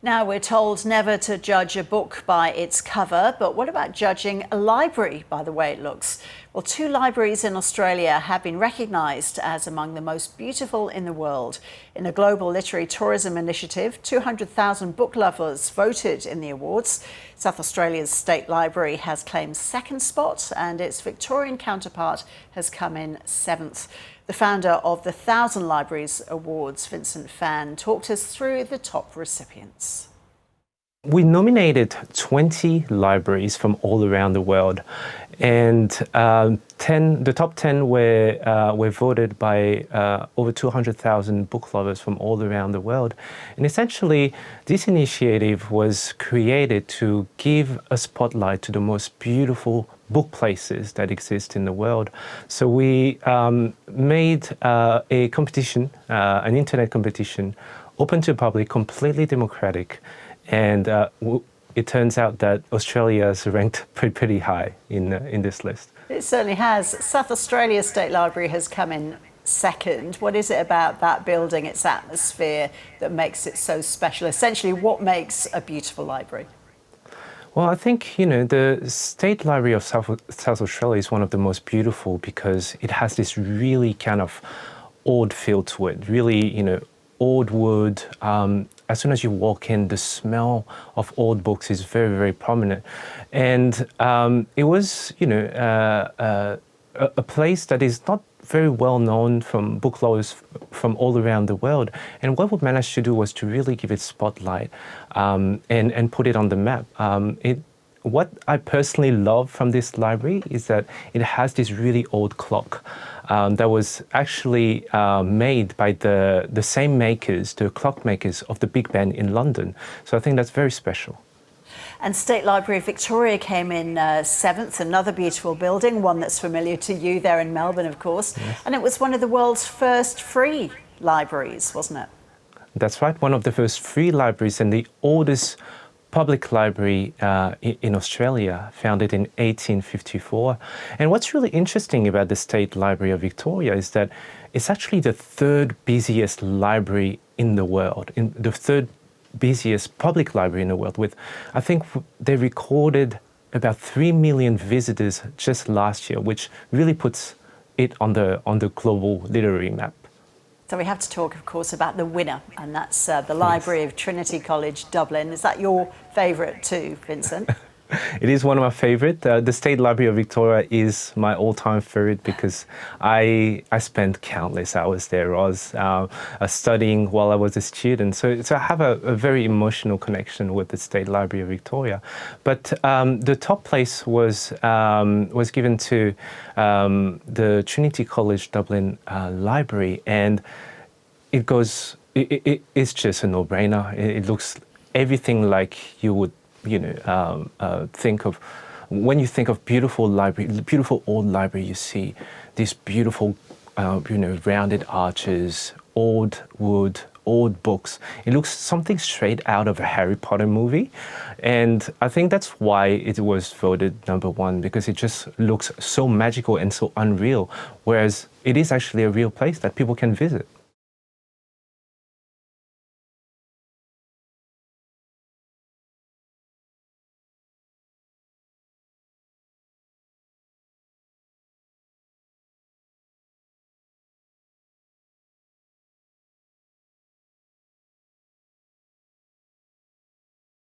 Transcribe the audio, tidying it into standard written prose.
Now, we're told never to judge a book by its cover, but what about judging a library by the way it looks? Well, two libraries in Australia have been recognised as among the most beautiful in the world. In a global literary tourism initiative, 200,000 book lovers voted in the awards. South Australia's State Library has claimed second spot and its Victorian counterpart has come in seventh. The founder of the 1,000 Libraries Awards, Vincent Fan, talked us through the top recipients. We nominated 20 libraries from all around the world, and the top 10 were voted by over 200,000 book lovers from all around the world. And essentially, this initiative was created to give a spotlight to the most beautiful book places that exist in the world. So we made a competition, an internet competition, open to the public, completely democratic. And it turns out that Australia is ranked pretty high in this list. It certainly has. South Australia's State Library has come in second. What is it about that building, its atmosphere, that makes it so special? Essentially, what makes a beautiful library? Well, I think, the State Library of South Australia is one of the most beautiful because it has this really kind of old feel to it, really, old wood. As soon as you walk in, the smell of old books is very, very prominent. And it was, a place that is not very well known from book lovers from all around the world. And what we managed to do was to really give it spotlight and put it on the map. What I personally love from this library is that it has this really old clock that was actually made by the same makers, the clock makers of the Big Ben in London. So I think that's very special. And State Library of Victoria came in seventh, another beautiful building, one that's familiar to you there in Melbourne, of course. Yes. And it was one of the world's first free libraries, wasn't it? That's right, one of the first free libraries and the oldest public library in Australia, founded in 1854. And what's really interesting about the State Library of Victoria is that it's actually the third busiest library in the world, the third busiest public library in the world, with, I think they recorded about 3 million visitors just last year, which really puts it on the global literary map. So we have to talk, of course, about the winner, and that's the Library of Trinity College Dublin. Is that your favourite too, Vincent? It is one of my favourite. The State Library of Victoria is my all-time favourite because I spent countless hours there. I was studying while I was a student, so I have a very emotional connection with the State Library of Victoria. But the top place was given to the Trinity College Dublin Library, and it's just a no-brainer. It looks everything like you would think of when you think of beautiful library, beautiful old library. You see these beautiful, rounded arches, old wood, old books. It looks something straight out of a Harry Potter movie, and I think that's why it was voted #1, because it just looks so magical and so unreal. Whereas it is actually a real place that people can visit.